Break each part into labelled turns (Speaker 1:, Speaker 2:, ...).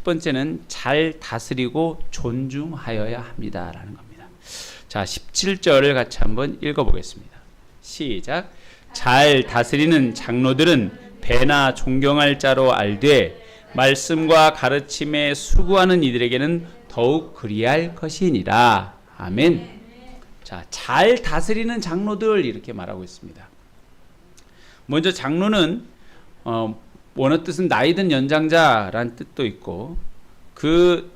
Speaker 1: 번째는 잘 다스리고 존중하여야 합니다라는 겁니다. 자, 17절을 같이 한번 읽어보겠습니다. 시작. 잘 다스리는 장로들은 배나 존경할 자로 알되 말씀과 가르침에 수고하는 이들에게는 더욱 그리할 것이니라. 아멘. 자, 잘 다스리는 장로들 이렇게 말하고 있습니다. 먼저 장로는 원어 뜻은 나이든 연장자라는 뜻도 있고 그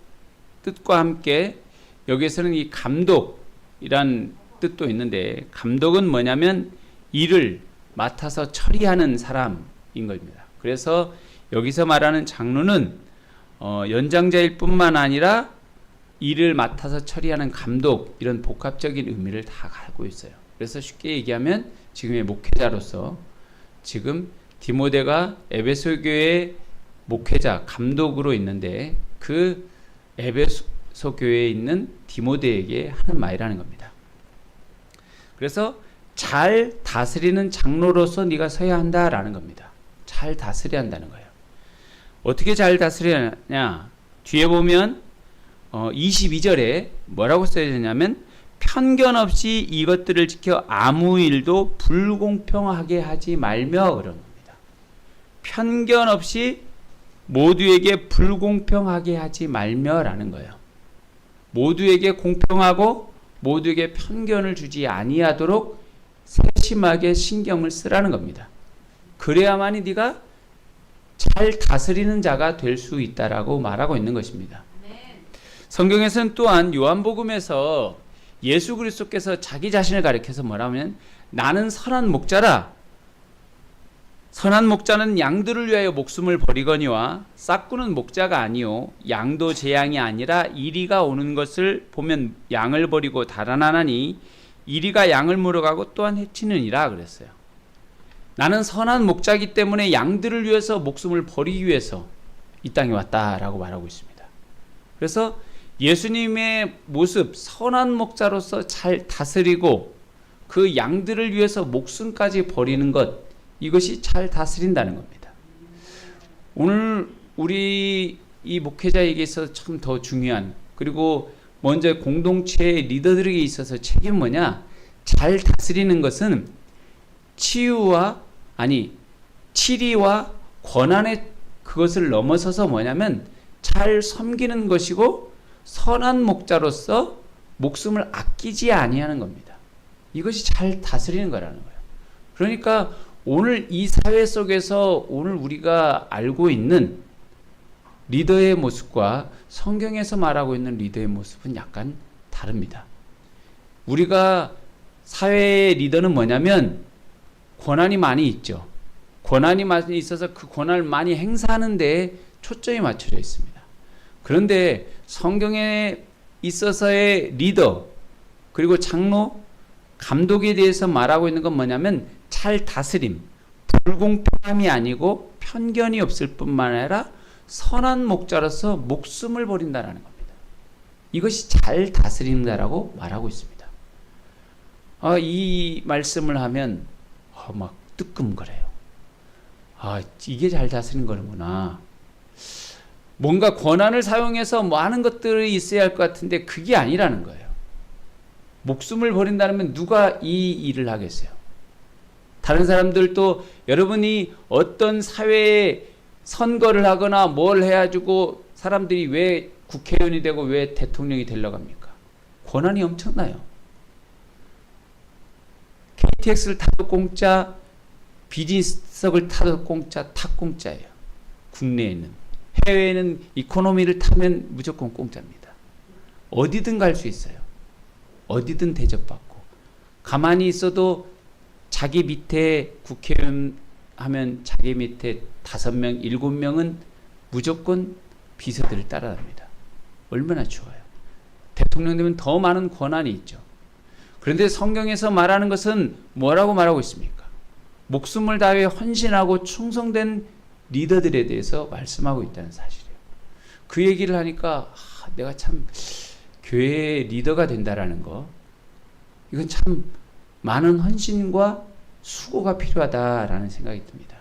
Speaker 1: 뜻과 함께 여기에서는 이 감독이란 뜻도 있는데 감독은 뭐냐면 일을 맡아서 처리하는 사람인 겁니다. 그래서 여기서 말하는 장로는 연장자일 뿐만 아니라 일을 맡아서 처리하는 감독 이런 복합적인 의미를 다 갖고 있어요. 그래서 쉽게 얘기하면 지금의 목회자로서 지금 디모데가 에베소 교회 목회자 감독으로 있는데 그 에베소 교회에 있는 디모데에게 하는 말이라는 겁니다. 그래서 잘 다스리는 장로로서 네가 서야 한다라는 겁니다. 잘 다스려야 한다는 거예요. 어떻게 잘 다스려야 하냐? 뒤에 보면 22절에 뭐라고 써있냐면 편견 없이 이것들을 지켜 아무 일도 불공평하게 하지 말며 그런 겁니다. 편견 없이 모두에게 불공평하게 하지 말며라는 거예요. 모두에게 공평하고 모두에게 편견을 주지 아니하도록 세심하게 신경을 쓰라는 겁니다. 그래야만이 네가 잘 다스리는 자가 될 수 있다라고 말하고 있는 것입니다. 성경에서는 또한 요한복음에서 예수 그리스도께서 자기 자신을 가리켜서 뭐라면 나는 선한 목자라. 선한 목자는 양들을 위하여 목숨을 버리거니와 싹구는 목자가 아니요 양도 제 양이 아니라 이리가 오는 것을 보면 양을 버리고 달아나나니 이리가 양을 물어가고 또한 해치느니라 그랬어요. 나는 선한 목자이기 때문에 양들을 위해서 목숨을 버리기 위해서 이 땅에 왔다라고 말하고 있습니다. 그래서 예수님의 모습, 선한 목자로서 잘 다스리고 그 양들을 위해서 목숨까지 버리는 것, 이것이 잘 다스린다는 겁니다. 오늘 우리 이 목회자에게 있어서 참 더 중요한, 그리고 먼저 공동체의 리더들에게 있어서 책임은 뭐냐? 잘 다스리는 것은 치리와 권한의 그것을 넘어서서 뭐냐면 잘 섬기는 것이고 선한 목자로서 목숨을 아끼지 아니하는 겁니다. 이것이 잘 다스리는 거라는 거예요. 그러니까 오늘 이 사회 속에서 오늘 우리가 알고 있는 리더의 모습과 성경에서 말하고 있는 리더의 모습은 약간 다릅니다. 우리가 사회의 리더는 뭐냐면 권한이 많이 있죠. 권한이 많이 있어서 그 권한을 많이 행사하는 데에 초점이 맞춰져 있습니다. 그런데 성경에 있어서의 리더 그리고 장로, 감독에 대해서 말하고 있는 건 뭐냐면 잘 다스림, 불공평함이 아니고 편견이 없을 뿐만 아니라 선한 목자로서 목숨을 버린다는 겁니다. 이것이 잘 다스린다라고 말하고 있습니다. 이 말씀을 하면 막 뜨끔거려요. 이게 잘 다스리는 거구나. 뭔가 권한을 사용해서 뭐 하는 것들이 있어야 할 것 같은데 그게 아니라는 거예요. 목숨을 버린다면 누가 이 일을 하겠어요? 다른 사람들도 여러분이 어떤 사회에 선거를 하거나 뭘 해가지고 사람들이 왜 국회의원이 되고 왜 대통령이 되려고 합니까? 권한이 엄청나요. KTX를 타도 공짜, 비즈니스석을 타도 공짜, 다 공짜예요. 국내에는. 해외에는 이코노미를 타면 무조건 공짜입니다. 어디든 갈 수 있어요. 어디든 대접받고. 가만히 있어도 자기 밑에 국회의원 하면 자기 밑에 5명, 7명은 무조건 비서들을 따라갑니다. 얼마나 좋아요. 대통령 되면 더 많은 권한이 있죠. 그런데 성경에서 말하는 것은 뭐라고 말하고 있습니까? 목숨을 다해 헌신하고 충성된 리더들에 대해서 말씀하고 있다는 사실이에요. 그 얘기를 하니까 내가 참 교회의 리더가 된다라는 거, 이건 참 많은 헌신과 수고가 필요하다라는 생각이 듭니다.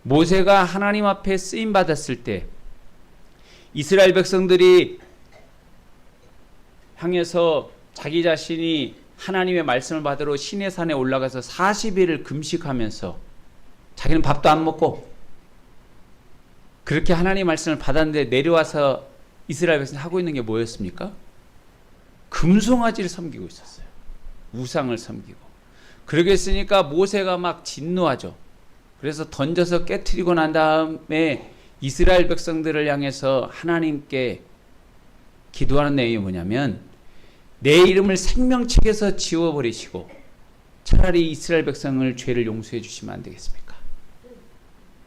Speaker 1: 모세가 하나님 앞에 쓰임 받았을 때 이스라엘 백성들이 향해서 자기 자신이 하나님의 말씀을 받으러 시내산에 올라가서 40일을 금식하면서 자기는 밥도 안 먹고 그렇게 하나님의 말씀을 받았는데 내려와서 이스라엘 백성이 하고 있는 게 뭐였습니까? 금송아지를 섬기고 있었어요. 우상을 섬기고. 그러게 했으니까 모세가 막 진노하죠. 그래서 던져서 깨트리고 난 다음에 이스라엘 백성들을 향해서 하나님께 기도하는 내용이 뭐냐면 내 이름을 생명책에서 지워버리시고 차라리 이스라엘 백성을 죄를 용서해 주시면 안 되겠습니까?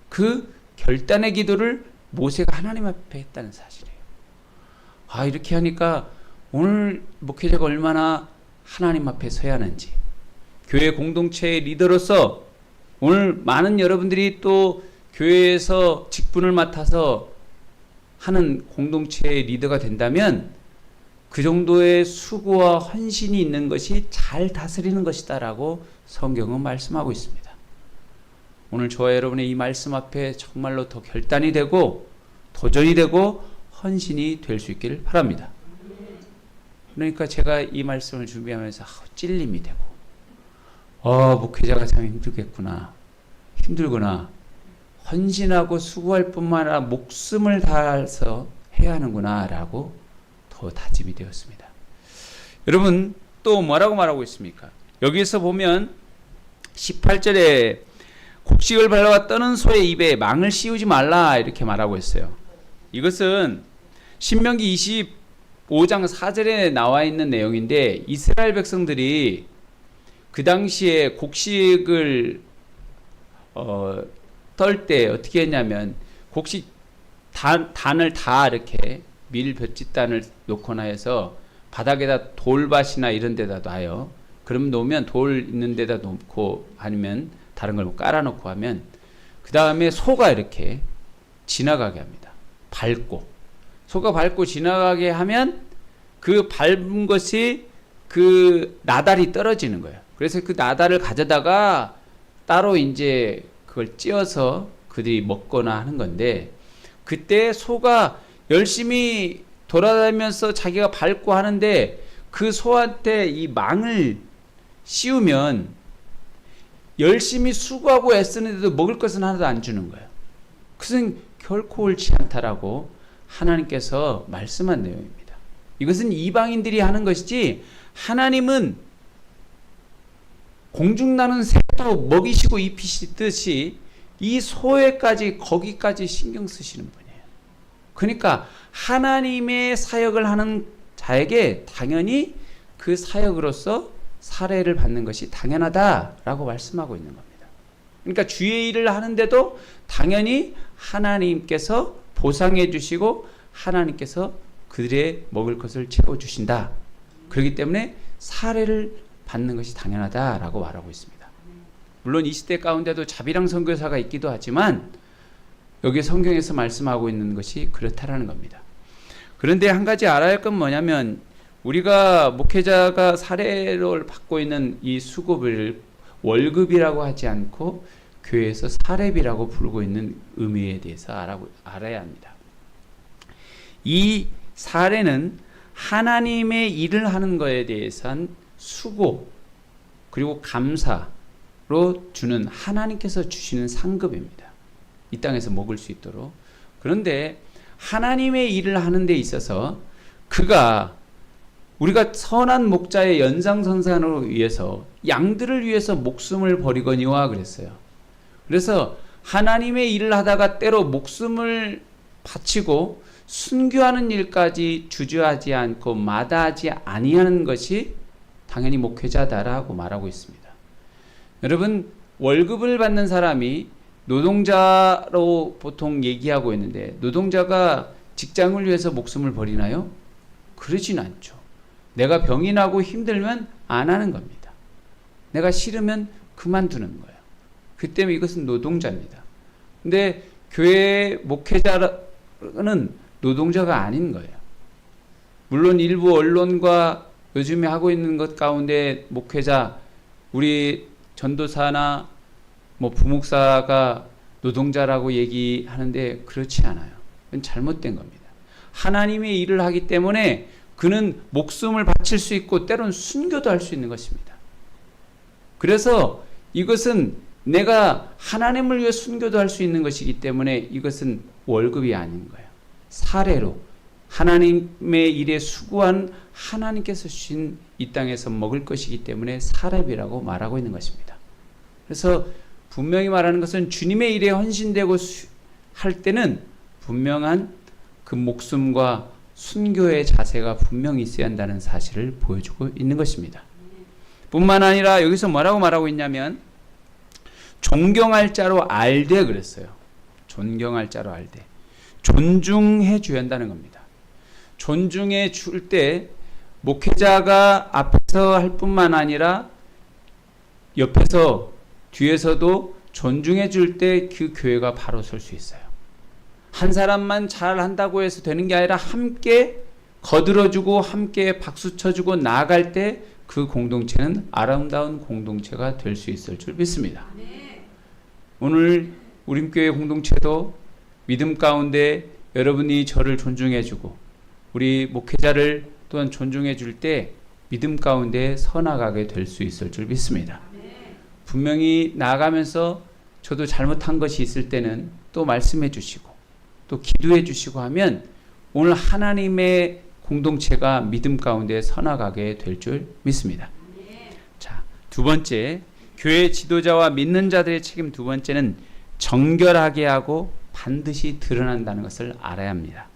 Speaker 1: 그 결단의 기도를 모세가 하나님 앞에 했다는 사실이에요. 이렇게 하니까 오늘 목회자가 얼마나 하나님 앞에 서야 하는지, 교회 공동체의 리더로서 오늘 많은 여러분들이 또 교회에서 직분을 맡아서 하는 공동체의 리더가 된다면 그 정도의 수고와 헌신이 있는 것이 잘 다스리는 것이다 라고 성경은 말씀하고 있습니다. 오늘 저와 여러분의 이 말씀 앞에 정말로 더 결단이 되고 도전이 되고 헌신이 될 수 있기를 바랍니다. 그러니까 제가 이 말씀을 준비하면서 찔림이 되고 목회자가 참 힘들구나, 헌신하고 수고할 뿐만 아니라 목숨을 다해서 해야 하는구나 라고 더 다짐이 되었습니다. 여러분 또 뭐라고 말하고 있습니까? 여기서 보면 18절에 곡식을 발라와 떠는 소의 입에 망을 씌우지 말라 이렇게 말하고 있어요. 이것은 신명기 25장 4절에 나와 있는 내용인데 이스라엘 백성들이 그 당시에 곡식을 떨 때 어떻게 했냐면 곡식 단을 다 이렇게 밀볕짓단을 놓거나 해서 바닥에다 돌밭이나 이런 데다 놔요. 그럼 놓으면 돌 있는 데다 놓고 아니면 다른 걸 깔아놓고 하면 그 다음에 소가 이렇게 지나가게 합니다. 소가 밟고 지나가게 하면 그 밟은 것이 그 나달이 떨어지는 거예요. 그래서 그 나달을 가져다가 따로 이제 그걸 찧어서 그들이 먹거나 하는 건데 그때 소가 열심히 돌아다니면서 자기가 밟고 하는데 그 소한테 이 망을 씌우면 열심히 수고하고 애쓰는데도 먹을 것은 하나도 안 주는 거예요. 그것은 결코 옳지 않다라고 하나님께서 말씀한 내용입니다. 이것은 이방인들이 하는 것이지 하나님은 공중나는 새도 먹이시고 입히시듯이 이 소에까지 거기까지 신경 쓰시는 분이에요. 그러니까 하나님의 사역을 하는 자에게 당연히 그 사역으로서 살해를 받는 것이 당연하다라고 말씀하고 있는 겁니다. 그러니까 주의 일을 하는데도 당연히 하나님께서 보상해 주시고 하나님께서 그들의 먹을 것을 채워주신다. 그렇기 때문에 살해를 받는 것이 당연하다라고 말하고 있습니다. 물론 이 시대 가운데도 자비랑 선교사가 있기도 하지만 여기 성경에서 말씀하고 있는 것이 그렇다라는 겁니다. 그런데 한 가지 알아야 할 건 뭐냐면 우리가 목회자가 사례를 받고 있는 이 수급을 월급이라고 하지 않고 교회에서 사례비라고 부르고 있는 의미에 대해서 알아야 합니다. 이 사례는 하나님의 일을 하는 것에 대해서는 수고 그리고 감사로 주는 하나님께서 주시는 상급입니다. 이 땅에서 먹을 수 있도록. 그런데 하나님의 일을 하는 데 있어서 그가 우리가 선한 목자의 연장선상으로 위해서 양들을 위해서 목숨을 버리거니와 그랬어요. 그래서 하나님의 일을 하다가 때로 목숨을 바치고 순교하는 일까지 주저하지 않고 마다하지 아니하는 것이 당연히 목회자다라고 말하고 있습니다. 여러분 월급을 받는 사람이 노동자로 보통 얘기하고 있는데 노동자가 직장을 위해서 목숨을 버리나요? 그러진 않죠. 내가 병이 나고 힘들면 안 하는 겁니다. 내가 싫으면 그만두는 거예요. 그 때문에 이것은 노동자입니다. 근데 교회 목회자는 노동자가 아닌 거예요. 물론 일부 언론과 요즘에 하고 있는 것 가운데 목회자, 우리 전도사나 부목사가 노동자라고 얘기하는데 그렇지 않아요. 그건 잘못된 겁니다. 하나님의 일을 하기 때문에 그는 목숨을 바칠 수 있고 때로는 순교도 할 수 있는 것입니다. 그래서 이것은 내가 하나님을 위해 순교도 할 수 있는 것이기 때문에 이것은 월급이 아닌 거예요. 사례로 하나님의 일에 수고한 하나님께서 주신 이 땅에서 먹을 것이기 때문에 사례비라고 말하고 있는 것입니다. 그래서 분명히 말하는 것은 주님의 일에 헌신되고 할 때는 분명한 그 목숨과 순교의 자세가 분명히 있어야 한다는 사실을 보여주고 있는 것입니다. 뿐만 아니라 여기서 뭐라고 말하고 있냐면 존경할 자로 알되 그랬어요. 존경할 자로 알되. 존중해 줘야 한다는 겁니다. 존중해 줄 때 목회자가 앞에서 할 뿐만 아니라 옆에서 뒤에서도 존중해 줄 때 그 교회가 바로 설 수 있어요. 한 사람만 잘 한다고 해서 되는 게 아니라 함께 거들어주고 함께 박수 쳐주고 나아갈 때 그 공동체는 아름다운 공동체가 될 수 있을 줄 믿습니다. 오늘 우림교회 공동체도 믿음 가운데 여러분이 저를 존중해주고 우리 목회자를 또한 존중해줄 때 믿음 가운데 서나가게 될 수 있을 줄 믿습니다. 분명히 나아가면서 저도 잘못한 것이 있을 때는 또 말씀해 주시고 또 기도해 주시고 하면 오늘 하나님의 공동체가 믿음 가운데 서나가게 될 줄 믿습니다. 자, 두 번째, 교회 지도자와 믿는 자들의 책임 두 번째는 정결하게 하고 반드시 드러난다는 것을 알아야 합니다.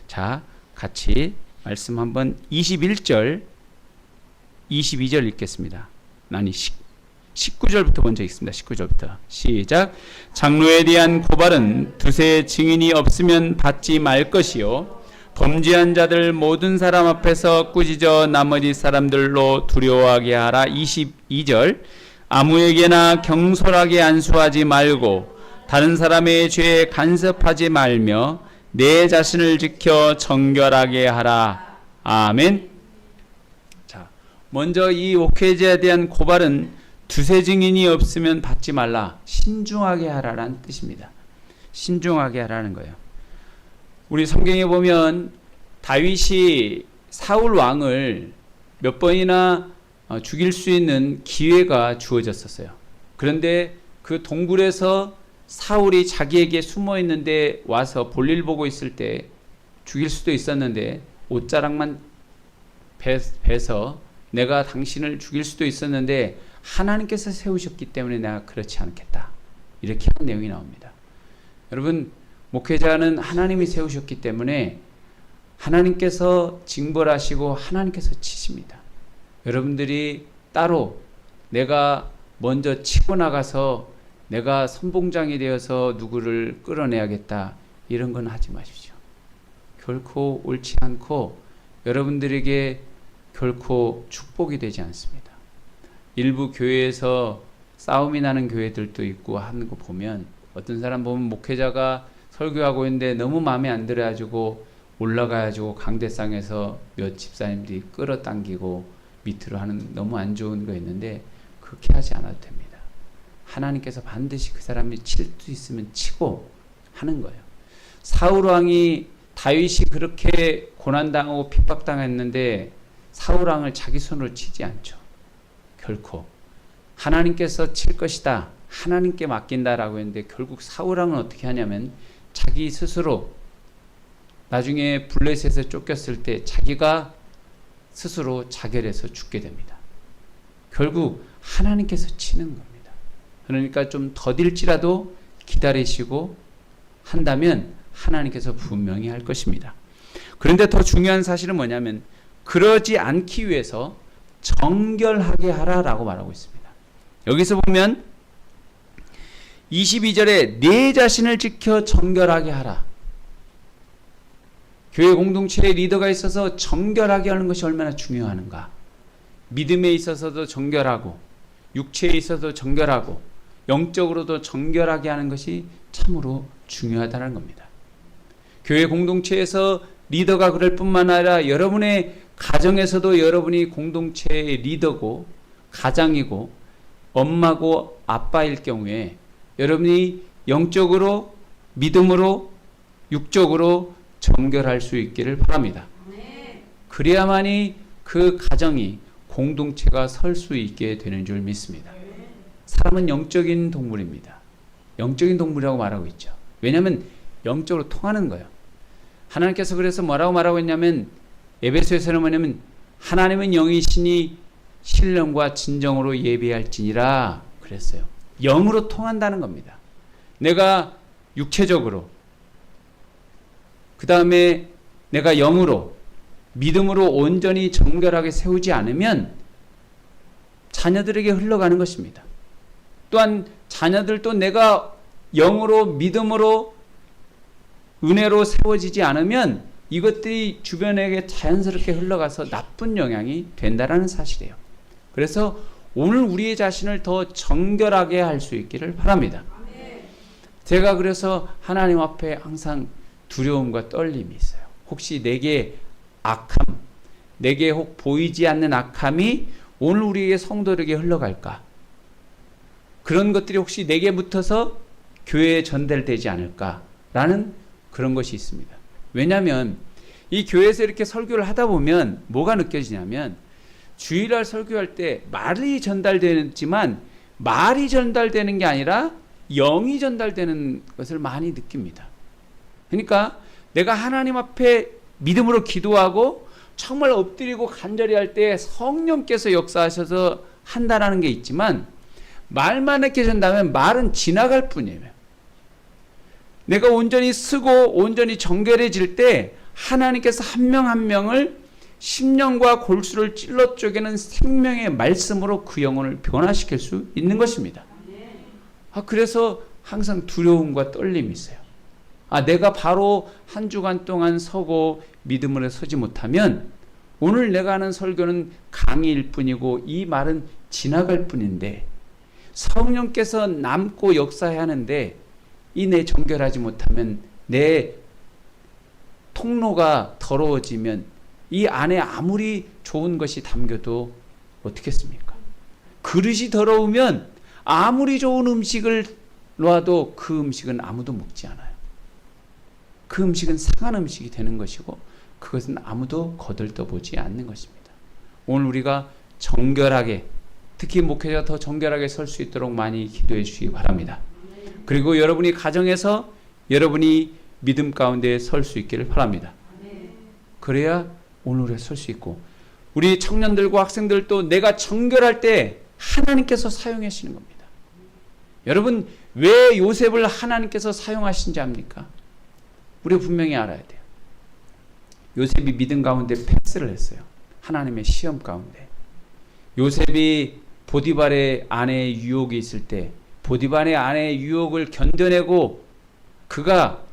Speaker 1: 자, 같이 말씀 한번 21절, 22절 읽겠습니다. 아니 19절부터 먼저 읽습니다. 19절부터 시작. 장로에 대한 고발은 두세 증인이 없으면 받지 말 것이요 범죄한 자들 모든 사람 앞에서 꾸짖어 나머지 사람들로 두려워하게 하라. 22절. 아무에게나 경솔하게 안수하지 말고 다른 사람의 죄에 간섭하지 말며 내 자신을 지켜 정결하게 하라. 아멘. 자, 먼저 이 목회자에 대한 고발은 두세 증인이 없으면 받지 말라. 신중하게 하라라는 뜻입니다. 신중하게 하라는 거예요. 우리 성경에 보면 다윗이 사울 왕을 몇 번이나 죽일 수 있는 기회가 주어졌었어요. 그런데 그 동굴에서 사울이 자기에게 숨어 있는데 와서 볼일 보고 있을 때 죽일 수도 있었는데 옷자락만 베서 내가 당신을 죽일 수도 있었는데 하나님께서 세우셨기 때문에 내가 그렇지 않겠다. 이렇게 한 내용이 나옵니다. 여러분, 목회자는 하나님이 세우셨기 때문에 하나님께서 징벌하시고 하나님께서 치십니다. 여러분들이 따로 내가 먼저 치고 나가서 내가 선봉장이 되어서 누구를 끌어내야겠다 이런 건 하지 마십시오. 결코 옳지 않고 여러분들에게 결코 축복이 되지 않습니다. 일부 교회에서 싸움이 나는 교회들도 있고 하는 거 보면 어떤 사람 보면 목회자가 설교하고 있는데 너무 마음에 안 들어가지고 올라가가지고 강대상에서 몇 집사님들이 끌어당기고 밑으로 하는 너무 안 좋은 거 있는데 그렇게 하지 않아도 됩니다. 하나님께서 반드시 그 사람이 칠 수 있으면 치고 하는 거예요. 사울 왕이 다윗이 그렇게 고난당하고 핍박당했는데 사울 왕을 자기 손으로 치지 않죠. 결코. 하나님께서 칠 것이다. 하나님께 맡긴다라고 했는데 결국 사울 왕은 어떻게 하냐면 자기 스스로 나중에 블레셋에서 쫓겼을 때 자기가 스스로 자결해서 죽게 됩니다. 결국 하나님께서 치는 겁니다. 그러니까 좀 더딜지라도 기다리시고 한다면 하나님께서 분명히 할 것입니다. 그런데 더 중요한 사실은 뭐냐면 그러지 않기 위해서 정결하게 하라라고 말하고 있습니다. 여기서 보면 22절에 내 자신을 지켜 정결하게 하라. 교회 공동체의 리더가 있어서 정결하게 하는 것이 얼마나 중요한가. 믿음에 있어서도 정결하고 육체에 있어서도 정결하고 영적으로도 정결하게 하는 것이 참으로 중요하다는 겁니다. 교회 공동체에서 리더가 그럴 뿐만 아니라 여러분의 가정에서도 여러분이 공동체의 리더고 가장이고 엄마고 아빠일 경우에 여러분이 영적으로 믿음으로 육적으로 정결할 수 있기를 바랍니다. 그래야만이 그 가정이 공동체가 설 수 있게 되는 줄 믿습니다. 사람은 영적인 동물입니다. 영적인 동물이라고 말하고 있죠. 왜냐하면 영적으로 통하는 거예요. 하나님께서 그래서 뭐라고 말하고 있냐면 에베소에서는 뭐냐면 하나님은 영이시니 신령과 진정으로 예배할지니라 그랬어요. 영으로 통한다는 겁니다. 내가 육체적으로 그 다음에 내가 영으로 믿음으로 온전히 정결하게 세우지 않으면 자녀들에게 흘러가는 것입니다. 또한 자녀들도 내가 영으로 믿음으로 은혜로 세워지지 않으면 이것들이 주변에게 자연스럽게 흘러가서 나쁜 영향이 된다는 사실이에요. 그래서 오늘 우리의 자신을 더 정결하게 할 수 있기를 바랍니다. 제가 그래서 하나님 앞에 항상 두려움과 떨림이 있어요. 혹시 내게 악함, 내게 혹 보이지 않는 악함이 오늘 우리에게 성도들에게 흘러갈까? 그런 것들이 혹시 내게 붙어서 교회에 전달되지 않을까라는 그런 것이 있습니다. 왜냐하면 이 교회에서 이렇게 설교를 하다 보면 뭐가 느껴지냐면 주일날 설교할 때 말이 전달되지만 말이 전달되는 게 아니라 영이 전달되는 것을 많이 느낍니다. 그러니까 내가 하나님 앞에 믿음으로 기도하고 정말 엎드리고 간절히 할 때 성령께서 역사하셔서 한다라는 게 있지만 말만 이렇게 전다면 말은 지나갈 뿐이에요. 내가 온전히 쓰고 온전히 정결해질 때 하나님께서 한 명 한 명을 심령과 골수를 찔러 쪼개는 생명의 말씀으로 그 영혼을 변화시킬 수 있는 것입니다. 그래서 항상 두려움과 떨림이 있어요. 내가 바로 한 주간 동안 서고 믿음으로 서지 못하면 오늘 내가 하는 설교는 강의일 뿐이고 이 말은 지나갈 뿐인데 성령께서 남고 역사해야 하는데 이 내 정결하지 못하면 내 통로가 더러워지면 이 안에 아무리 좋은 것이 담겨도 어떻겠습니까? 그릇이 더러우면 아무리 좋은 음식을 놔도 그 음식은 아무도 먹지 않아요. 그 음식은 상한 음식이 되는 것이고 그것은 아무도 거들떠보지 않는 것입니다. 오늘 우리가 정결하게 특히 목회자가 더 정결하게 설 수 있도록 많이 기도해 주시기 바랍니다. 그리고 여러분이 가정에서 여러분이 믿음 가운데 설 수 있기를 바랍니다. 그래야 오늘에 설 수 있고 우리 청년들과 학생들도 내가 정결할 때 하나님께서 사용하시는 겁니다. 여러분 왜 요셉을 하나님께서 사용하신지 압니까? 우리가 분명히 알아야 돼요. 요셉이 믿음 가운데 패스를 했어요. 하나님의 시험 가운데. 요셉이 보디발의 아내의 유혹이 있을 때 보디발의 아내의 유혹을 견뎌내고 그가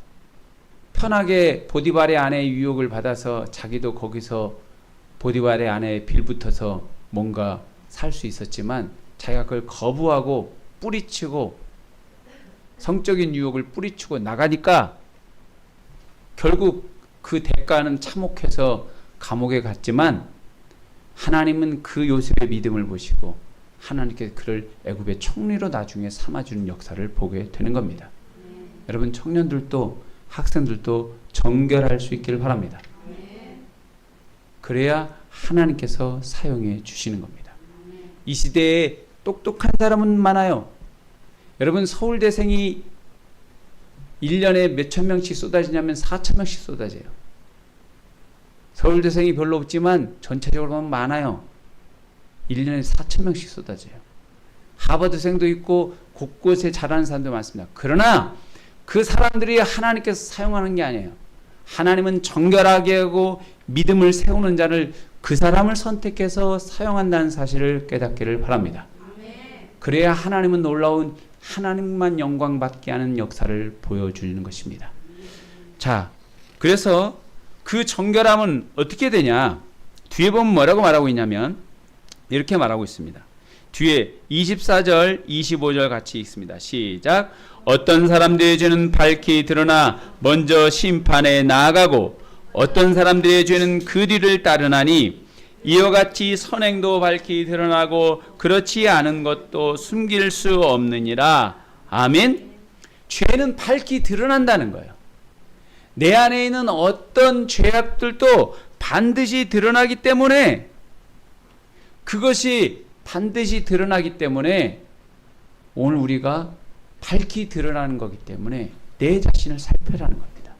Speaker 1: 편하게 보디발의 아내의 유혹을 받아서 자기도 거기서 보디발의 아내에 빌붙어서 뭔가 살 수 있었지만 자기가 그걸 거부하고 뿌리치고 성적인 유혹을 뿌리치고 나가니까 결국 그 대가는 참혹해서 감옥에 갔지만 하나님은 그 요셉의 믿음을 보시고 하나님께 그를 애굽의 총리로 나중에 삼아주는 역사를 보게 되는 겁니다. 여러분 청년들도 학생들도 정결할 수 있기를 바랍니다. 그래야 하나님께서 사용해 주시는 겁니다. 이 시대에 똑똑한 사람은 많아요. 여러분 서울대생이 1년에 몇천 명씩 쏟아지냐면 4천 명씩 쏟아져요. 서울대생이 별로 없지만 전체적으로 보면 많아요. 1년에 4천 명씩 쏟아져요. 하버드생도 있고 곳곳에 잘하는 사람도 많습니다. 그러나 그 사람들이 하나님께서 사용하는 게 아니에요. 하나님은 정결하게 하고 믿음을 세우는 자를 그 사람을 선택해서 사용한다는 사실을 깨닫기를 바랍니다. 그래야 하나님은 놀라운 하나님만 영광 받게 하는 역사를 보여주는 것입니다. 자, 그래서 그 정결함은 어떻게 되냐? 뒤에 보면 뭐라고 말하고 있냐면 이렇게 말하고 있습니다. 뒤에 24절, 25절 같이 읽습니다. 시작. 어떤 사람들의 죄는 밝히 드러나 먼저 심판에 나아가고 어떤 사람들의 죄는 그 뒤를 따르나니 이와 같이 선행도 밝히 드러나고 그렇지 않은 것도 숨길 수 없느니라. 아멘. 죄는 밝히 드러난다는 거예요. 내 안에 있는 어떤 죄악들도 반드시 드러나기 때문에, 그것이 반드시 드러나기 때문에 오늘 우리가 밝히 드러나는 거기 때문에 내 자신을 살펴라는 겁니다.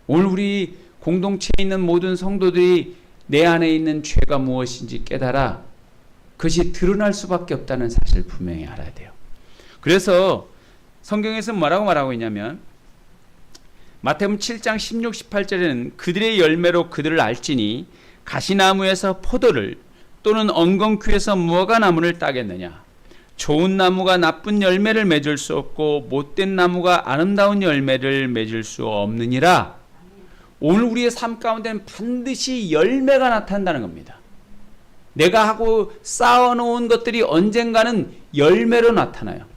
Speaker 1: 오늘 우리 공동체에 있는 모든 성도들이 내 안에 있는 죄가 무엇인지 깨달아 그것이 드러날 수밖에 없다는 사실을 분명히 알아야 돼요. 그래서 성경에서 뭐라고 말하고 있냐면 마태복음 7장 16, 18절에는 그들의 열매로 그들을 알지니 가시나무에서 포도를 또는 엉겅퀴에서 무화과 나무를 따겠느냐. 좋은 나무가 나쁜 열매를 맺을 수 없고 못된 나무가 아름다운 열매를 맺을 수 없느니라. 오늘 우리의 삶 가운데는 반드시 열매가 나타난다는 겁니다. 내가 하고 쌓아놓은 것들이 언젠가는 열매로 나타나요.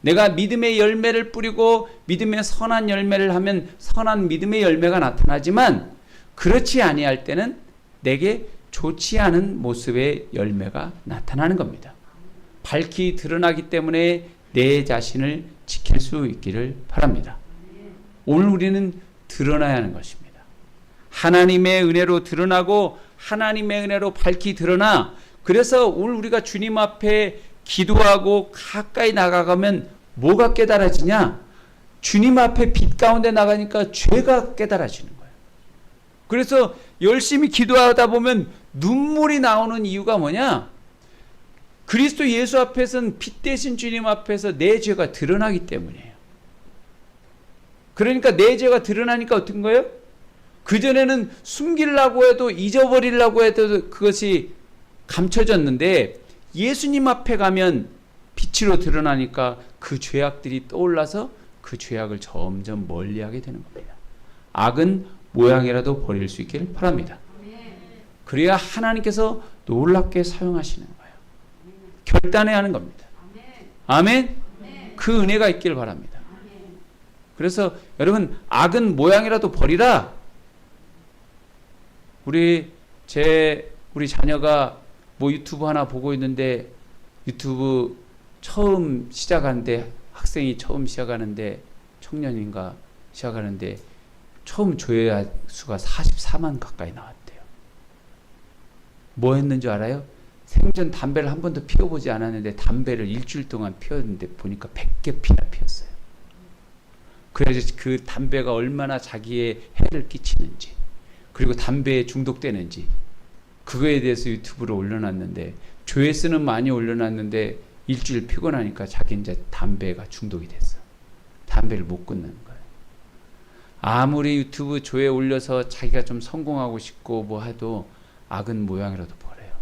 Speaker 1: 내가 믿음의 열매를 뿌리고 믿음의 선한 열매를 하면 선한 믿음의 열매가 나타나지만, 그렇지 아니할 때는 내게 좋지 않은 모습의 열매가 나타나는 겁니다. 밝히 드러나기 때문에 내 자신을 지킬 수 있기를 바랍니다. 오늘 우리는 드러나야 하는 것입니다. 하나님의 은혜로 드러나고 하나님의 은혜로 밝히 드러나, 그래서 오늘 우리가 주님 앞에 기도하고 가까이 나가가면 뭐가 깨달아지냐? 주님 앞에 빛 가운데 나가니까 죄가 깨달아지는 거예요. 그래서 열심히 기도하다 보면 눈물이 나오는 이유가 뭐냐? 그리스도 예수 앞에서는 빛 대신 주님 앞에서 내 죄가 드러나기 때문이에요. 그러니까 내 죄가 드러나니까 어떤 거예요? 그전에는 숨기려고 해도 잊어버리려고 해도 그것이 감춰졌는데 예수님 앞에 가면 빛으로 드러나니까 그 죄악들이 떠올라서 그 죄악을 점점 멀리하게 되는 겁니다. 악은 모양이라도 버릴 수 있기를 바랍니다. 그래야 하나님께서 놀랍게 사용하시는 거예요. 결단해야 하는 겁니다. 아멘? 그 은혜가 있기를 바랍니다. 그래서 여러분, 악은 모양이라도 버리라. 우리 자녀가 뭐 유튜브 하나 보고 있는데, 유튜브 처음 시작하는데, 학생이 처음 시작하는데, 청년인가 시작하는데 처음 조회수가 44만 가까이 나왔대요. 뭐 했는 줄 알아요? 생전 담배를 한 번도 피워보지 않았는데 담배를 일주일 동안 피웠는데 보니까 100개 피나 피웠어요. 그래서 그 담배가 얼마나 자기의 해를 끼치는지, 그리고 담배에 중독되는지, 그거에 대해서 유튜브로 올려놨는데, 조회수는 많이 올려놨는데 일주일 피고 나니까 자기 이제 담배가 중독이 됐어. 담배를 못 끊는 거예요. 아무리 유튜브 조회 올려서 자기가 좀 성공하고 싶고 뭐 해도 악은 모양이라도 버려요.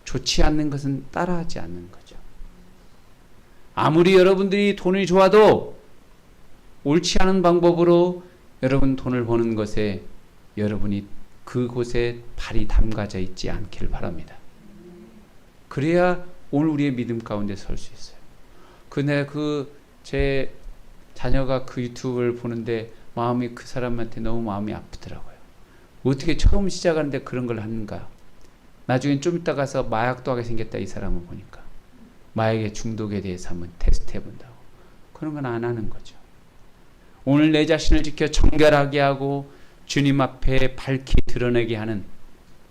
Speaker 1: 좋지 않는 것은 따라하지 않는 거죠. 아무리 여러분들이 돈이 좋아도 옳지 않은 방법으로 여러분 돈을 버는 것에 여러분이 그곳에 발이 담가져 있지 않기를 바랍니다. 그래야 오늘 우리의 믿음 가운데 설 수 있어요. 근데 제 자녀가 그 유튜브를 보는데 마음이, 그 사람한테 너무 마음이 아프더라고요. 어떻게 처음 시작하는데 그런 걸 하는가? 나중엔 좀 이따 가서 마약도 하게 생겼다, 이 사람을 보니까. 마약의 중독에 대해서 한번 테스트 해본다고. 그런 건 안 하는 거죠. 오늘 내 자신을 지켜 정결하게 하고 주님 앞에 밝히 드러내게 하는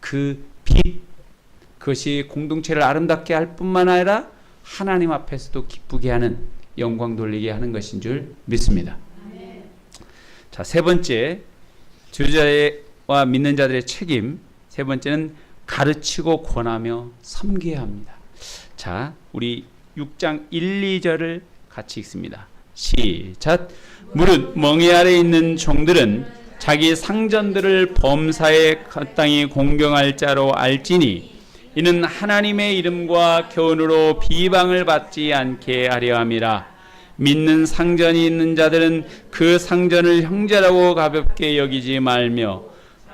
Speaker 1: 그 빛, 그것이 공동체를 아름답게 할 뿐만 아니라 하나님 앞에서도 기쁘게 하는, 영광 돌리게 하는 것인 줄 믿습니다. 자, 세 번째, 주자와 믿는 자들의 책임. 세 번째는 가르치고 권하며 섬겨야 합니다. 자, 우리 6장 1, 2절을 같이 읽습니다. 시작. 무릇 멍에 아래 있는 종들은 자기 상전들을 범사에 마땅히 공경할 자로 알지니 이는 하나님의 이름과 교훈으로 비방을 받지 않게 하려 함이라. 믿는 상전이 있는 자들은 그 상전을 형제라고 가볍게 여기지 말며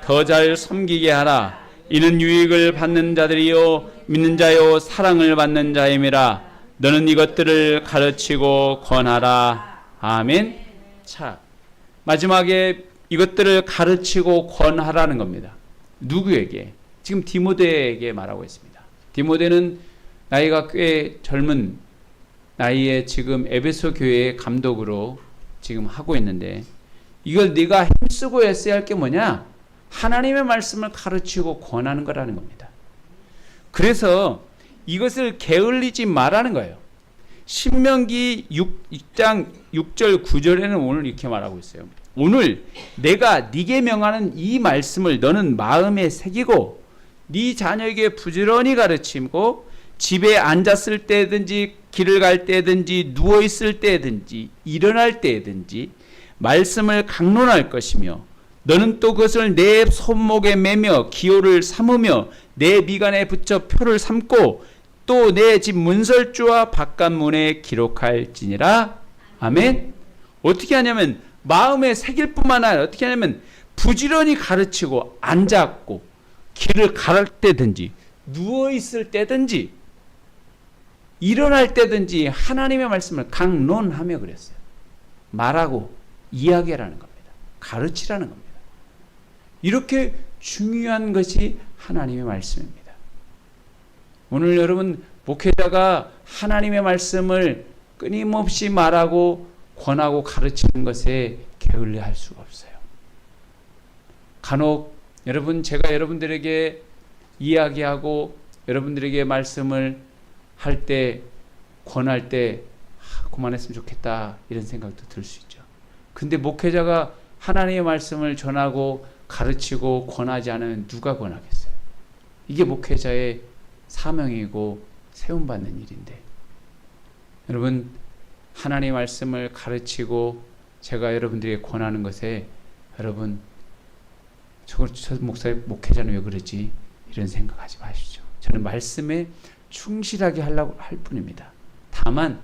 Speaker 1: 더 잘 섬기게 하라. 이는 유익을 받는 자들이요 믿는 자요 사랑을 받는 자임이라. 너는 이것들을 가르치고 권하라. 아멘. 자, 마지막에 이것들을 가르치고 권하라는 겁니다. 누구에게? 지금 디모데에게 말하고 있습니다. 디모데는 나이가 꽤 젊은 나이에 지금 에베소 교회의 감독으로 지금 하고 있는데, 이걸 네가 힘쓰고 애써야 할 게 뭐냐? 하나님의 말씀을 가르치고 권하는 거라는 겁니다. 그래서 이것을 게을리지 말라는 거예요. 신명기 6장 6절 9절에는 오늘 이렇게 말하고 있어요. 오늘 내가 네게 명하는 이 말씀을 너는 마음에 새기고 네 자녀에게 부지런히 가르치고 집에 앉았을 때든지 길을 갈 때든지 누워 있을 때든지 일어날 때든지 말씀을 강론할 것이며 너는 또 그것을 내 손목에 매며 기호를 삼으며 내 미간에 붙여 표를 삼고 또 내 집 문설주와 바깥문에 기록할지니라. 아멘. 어떻게 하냐면 마음에 새길 뿐만 아니라 어떻게 하냐면 부지런히 가르치고 앉았고 길을 갈 때든지 누워 있을 때든지 일어날 때든지 하나님의 말씀을 강론하며 그랬어요. 말하고 이야기하라는 겁니다. 가르치라는 겁니다. 이렇게 중요한 것이 하나님의 말씀입니다. 오늘 여러분 목회자가 하나님의 말씀을 끊임없이 말하고 권하고 가르치는 것에 게을리할 수가 없어요. 간혹 여러분 제가 여러분들에게 이야기하고 여러분들에게 말씀을 할 때 권할 때 그만했으면 좋겠다 이런 생각도 들 수 있죠. 근데 목회자가 하나님의 말씀을 전하고 가르치고 권하지 않으면 누가 권하겠어요? 이게 목회자의 사명이고 세움받는 일인데, 여러분 하나님의 말씀을 가르치고 제가 여러분들에게 권하는 것에 여러분 저 목회자는 왜 그러지? 이런 생각하지 마십시오. 저는 말씀에 충실하게 하려고 할 뿐입니다. 다만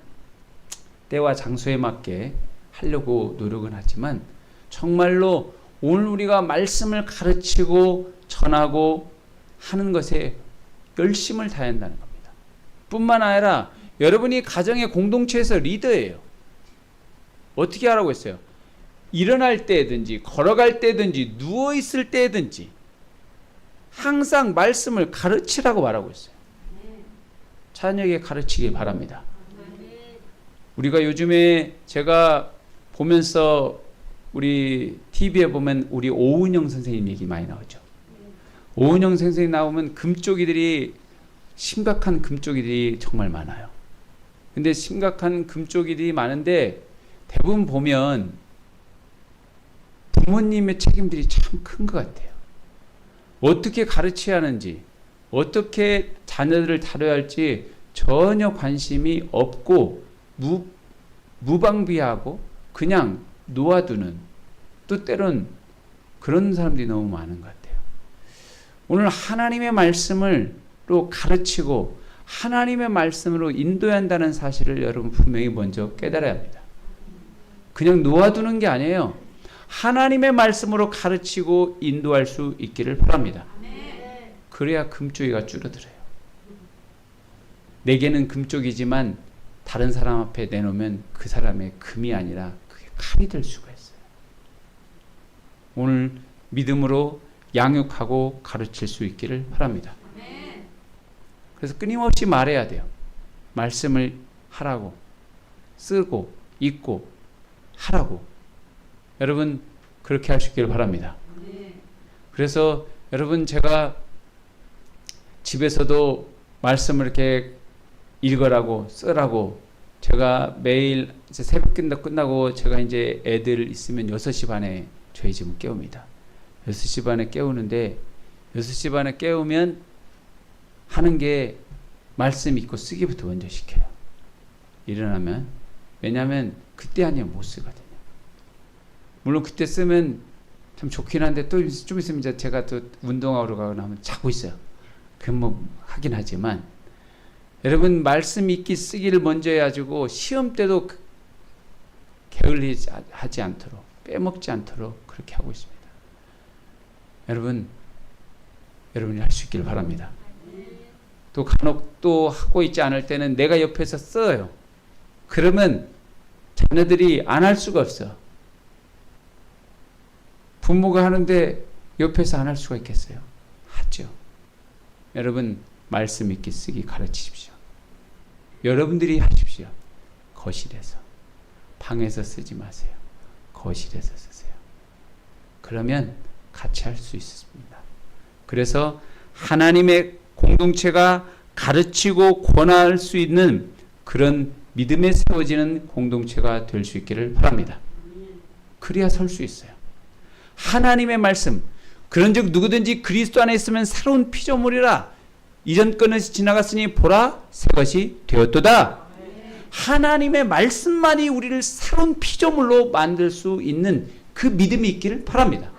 Speaker 1: 때와 장소에 맞게 하려고 노력은 하지만 정말로 오늘 우리가 말씀을 가르치고 전하고 하는 것에 열심을 다해야 한다는 겁니다. 뿐만 아니라 여러분이 가정의 공동체에서 리더예요. 어떻게 하라고 했어요? 일어날 때든지 걸어갈 때든지 누워있을 때든지 항상 말씀을 가르치라고 말하고 있어요. 자녀에게 가르치길 바랍니다. 우리가 요즘에 제가 보면서 우리 TV에 보면 우리 오은영 선생님 얘기 많이 나오죠. 오은영 선생님 나오면 금쪽이들이 심각한 금쪽이들이 정말 많아요. 근데 심각한 금쪽이들이 많은데 대부분 보면 부모님의 책임들이 참 큰 것 같아요. 어떻게 가르쳐야 하는지 어떻게 자녀들을 다뤄야 할지 전혀 관심이 없고 무방비하고 그냥 놓아두는, 또 때론 그런 사람들이 너무 많은 것 같아요. 오늘 하나님의 말씀을 또 가르치고 하나님의 말씀으로 인도해야 한다는 사실을 여러분 분명히 먼저 깨달아야 합니다. 그냥 놓아두는 게 아니에요. 하나님의 말씀으로 가르치고 인도할 수 있기를 바랍니다. 그래야 금쪽이가 줄어들어요. 내게는 금쪽이지만 다른 사람 앞에 내놓으면 그 사람의 금이 아니라 그게 칼이 될 수가 있어요. 오늘 믿음으로 양육하고 가르칠 수 있기를 바랍니다. 그래서 끊임없이 말해야 돼요. 말씀을 하라고, 쓰고 읽고 하라고. 여러분 그렇게 할 수 있기를 바랍니다. 그래서 여러분 제가 집에서도 말씀을 이렇게 읽으라고 쓰라고 제가 매일 새벽 끝나고 제가 이제 애들 있으면 6시 반에 저희 집은 깨웁니다. 6시 반에 깨우는데 6시 반에 깨우면 하는 게 말씀 읽고 쓰기부터 먼저 시켜요. 일어나면. 왜냐하면 그때 아니면 못 쓰거든요. 물론 그때 쓰면 참 좋긴 한데 또 좀 있으면 이제 제가 또 운동하러 가거나 하면 자고 있어요. 그럼 뭐 하긴 하지만 여러분 말씀 읽기 쓰기를 먼저 해가지고 시험 때도 게을리하지 않도록 빼먹지 않도록 그렇게 하고 있습니다. 여러분이 할 수 있기를 바랍니다. 또 간혹 또 하고 있지 않을 때는 내가 옆에서 써요. 그러면 자녀들이 안 할 수가 없어. 부모가 하는데 옆에서 안 할 수가 있겠어요? 하죠. 여러분 말씀 읽기 쓰기 가르치십시오. 여러분들이 하십시오. 거실에서. 방에서 쓰지 마세요. 거실에서 쓰세요. 그러면 같이 할 수 있습니다. 그래서 하나님의 공동체가 가르치고 권할 수 있는 그런 믿음에 세워지는 공동체가 될 수 있기를 바랍니다. 그래야 설 수 있어요. 하나님의 말씀, 그런즉 누구든지 그리스도 안에 있으면 새로운 피조물이라, 이전 것은 지나갔으니 보라 새 것이 되었도다. 하나님의 말씀만이 우리를 새로운 피조물로 만들 수 있는 그 믿음이 있기를 바랍니다.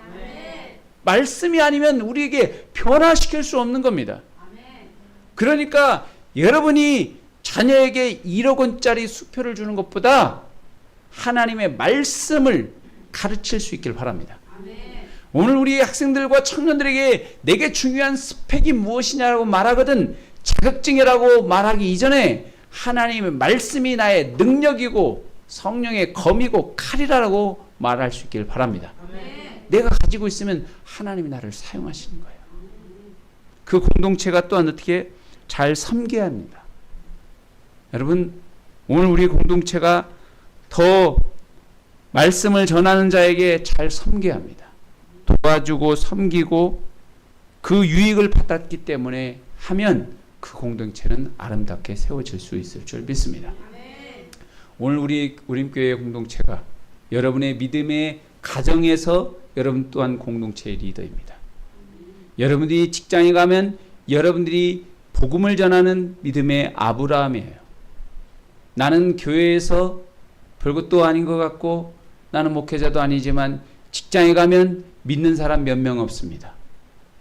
Speaker 1: 말씀이 아니면 우리에게 변화시킬 수 없는 겁니다. 그러니까 여러분이 자녀에게 1억 원짜리 수표를 주는 것보다 하나님의 말씀을 가르칠 수 있길 바랍니다. 오늘 우리 학생들과 청년들에게 내게 중요한 스펙이 무엇이냐고 말하거든 자격증이라고 말하기 이전에 하나님의 말씀이 나의 능력이고 성령의 검이고 칼이라고 말할 수 있길 바랍니다. 내가 가지고 있으면 하나님이 나를 사용하시는 거예요. 그 공동체가 또한 어떻게 잘 섬겨야 합니다. 여러분, 오늘 우리 공동체가 더 말씀을 전하는 자에게 잘 섬겨야 합니다. 도와주고 섬기고 그 유익을 받았기 때문에 하면 그 공동체는 아름답게 세워질 수 있을 줄 믿습니다. 오늘 우리 우림교회 공동체가 여러분의 믿음의 가정에서 여러분 또한 공동체의 리더입니다. 여러분들이 직장에 가면 여러분들이 복음을 전하는 믿음의 아브라함이에요. 나는 교회에서 별것도 아닌 것 같고 나는 목회자도 아니지만 직장에 가면 믿는 사람 몇 명 없습니다.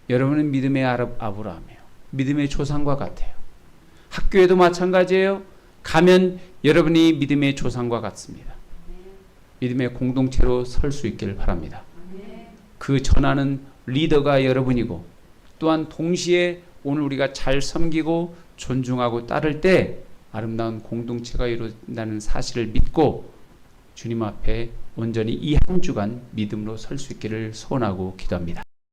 Speaker 1: 여러분은 믿음의 아브라함이에요. 믿음의 조상과 같아요. 학교에도 마찬가지예요. 가면 여러분이 믿음의 조상과 같습니다. 믿음의 공동체로 설 수 있기를 바랍니다. 그 전하는 리더가 여러분이고 또한 동시에 오늘 우리가 잘 섬기고 존중하고 따를 때 아름다운 공동체가 이루어진다는 사실을 믿고 주님 앞에 온전히 이 한 주간 믿음으로 설 수 있기를 소원하고 기도합니다.